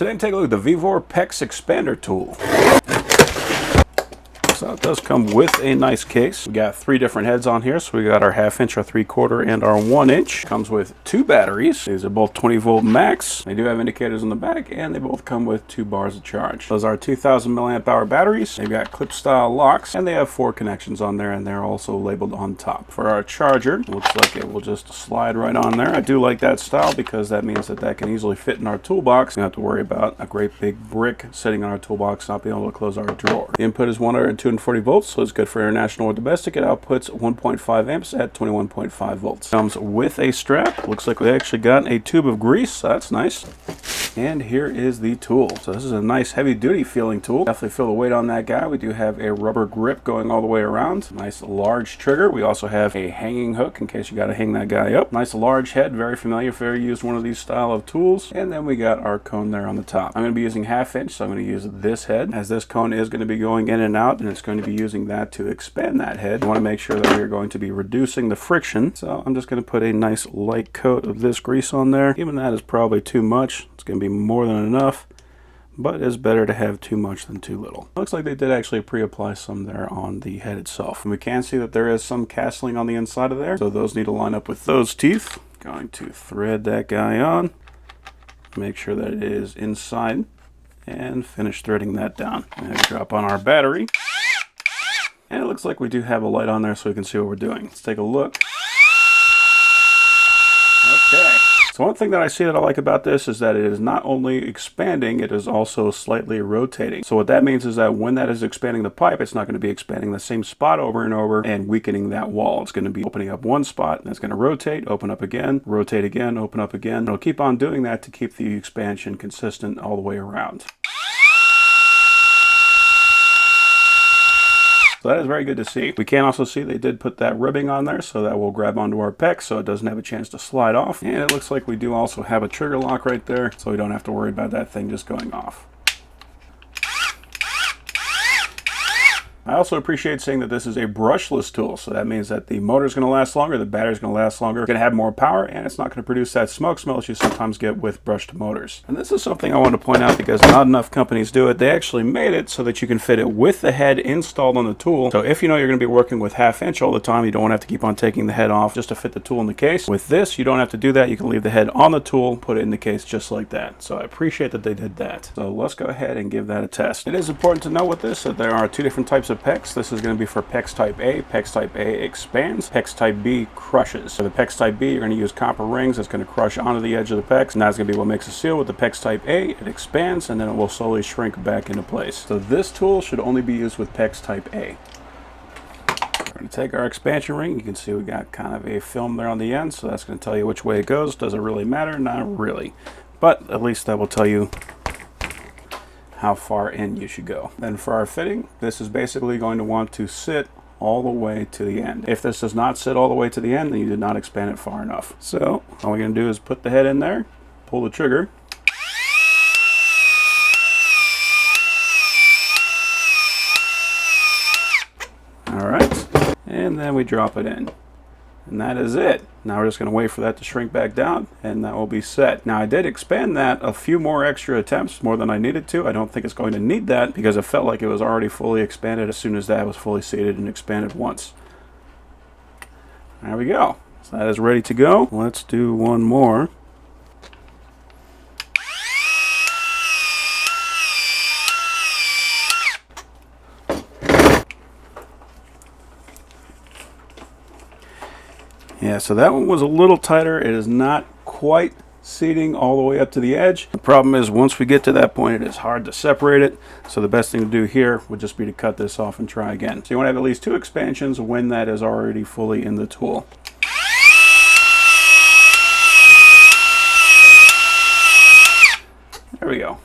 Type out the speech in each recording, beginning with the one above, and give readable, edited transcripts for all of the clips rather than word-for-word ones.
Today, take a look at the VEVOR PEX expander tool. So it does come with a nice case. We got 3 different heads on here. So we got our 1/2 inch, our 3/4, and our 1 inch. Comes with 2 batteries. These are both 20 volt max. They do have indicators on the back, and they both come with 2 bars of charge. Those are 2000 milliamp hour batteries. They've got clip style locks, and they have 4 connections on there, and they're also labeled on top. For our charger, it looks like it will just slide right on there. I do like that style because that means that can easily fit in our toolbox. We don't have to worry about a great big brick sitting on our toolbox, not being able to close our drawer. The input is 140 volts, so it's good for international or domestic. It outputs 1.5 amps at 21.5 volts. Comes with a strap. Looks like we actually got a tube of grease, so that's nice. And here is the tool. So this is a nice heavy duty feeling tool. Definitely feel the weight on that guy. We do have a rubber grip going all the way around. Nice large trigger. We also have a hanging hook in case you got to hang that guy up. Nice large head, very familiar if you ever used one of these style of tools. And then we got our cone there on the top. I'm going to be using 1/2 inch, so I'm going to use this head, as this cone is going to be going in and out, and it's going to be using that to expand that head. You want to make sure that we're going to be reducing the friction. So I'm just going to put a nice light coat of this grease on there. Even that is probably too much. It's going to be more than enough, but it's better to have too much than too little. Looks like they did actually pre-apply some there on the head itself. And we can see that there is some castling on the inside of there, so those need to line up with those teeth. Going to thread that guy on, make sure that it is inside, and finish threading that down. And drop on our battery. And it looks like we do have a light on there so we can see what we're doing. Let's take a look. Okay. So one thing that I see that I like about this is that it is not only expanding, it is also slightly rotating. So what that means is that when that is expanding the pipe, it's not going to be expanding the same spot over and over and weakening that wall. It's going to be opening up one spot, and it's going to rotate, open up again, rotate again, open up again. It'll keep on doing that to keep the expansion consistent all the way around. So that is very good to see. We can also see they did put that ribbing on there, so that will grab onto our PEX so it doesn't have a chance to slide off. And it looks like we do also have a trigger lock right there, so we don't have to worry about that thing just going off. I also appreciate seeing that this is a brushless tool, so that means that the motor is going to last longer, the battery is going to last longer, it's going to have more power, and it's not going to produce that smoke smell that you sometimes get with brushed motors. And this is something I want to point out because not enough companies do it. They actually made it so that you can fit it with the head installed on the tool. So if you know you're going to be working with 1/2 inch all the time, you don't want to have to keep on taking the head off just to fit the tool in the case. With this, you don't have to do that. You can leave the head on the tool, put it in the case just like that. So I appreciate that they did that. So let's go ahead and give that a test. It is important to know with this that there are 2 different types of PEX. This is going to be for PEX type A. PEX type A expands. PEX type B crushes. So the PEX type B, you're going to use copper rings that's going to crush onto the edge of the PEX, and that's going to be what makes a seal. With the PEX type A, it expands, and then it will slowly shrink back into place. So this tool should only be used with PEX type A. We're going to take our expansion ring. You can see we got kind of a film there on the end, so that's going to tell you which way it goes. Does it really matter? Not really. But at least that will tell you how far in you should go. Then for our fitting, this is basically going to want to sit all the way to the end. If this does not sit all the way to the end, then you did not expand it far enough. So all we're going to do is put the head in there, pull the trigger, all right, and then we drop it in. And that is it. Now we're just going to wait for that to shrink back down, and that will be set. Now I did expand that a few more extra attempts, more than I needed to. I don't think it's going to need that because it felt like it was already fully expanded as soon as that was fully seated and expanded once. There we go. So that is ready to go. Let's do one more. Yeah, so that one was a little tighter. It is not quite seating all the way up to the edge. The problem is once we get to that point, it is hard to separate it. So the best thing to do here would just be to cut this off and try again. So you want to have at least 2 expansions when that is already fully in the tool. There we go.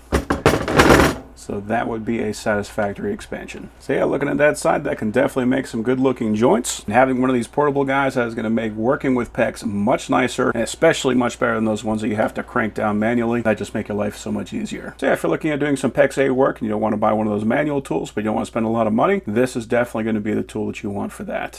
So that would be a satisfactory expansion. So yeah, looking at that side, that can definitely make some good looking joints. And having one of these portable guys that is going to make working with PEX much nicer, and especially much better than those ones that you have to crank down manually. That just make your life so much easier. So yeah, if you're looking at doing some PEX-A work and you don't want to buy one of those manual tools, but you don't want to spend a lot of money, this is definitely going to be the tool that you want for that.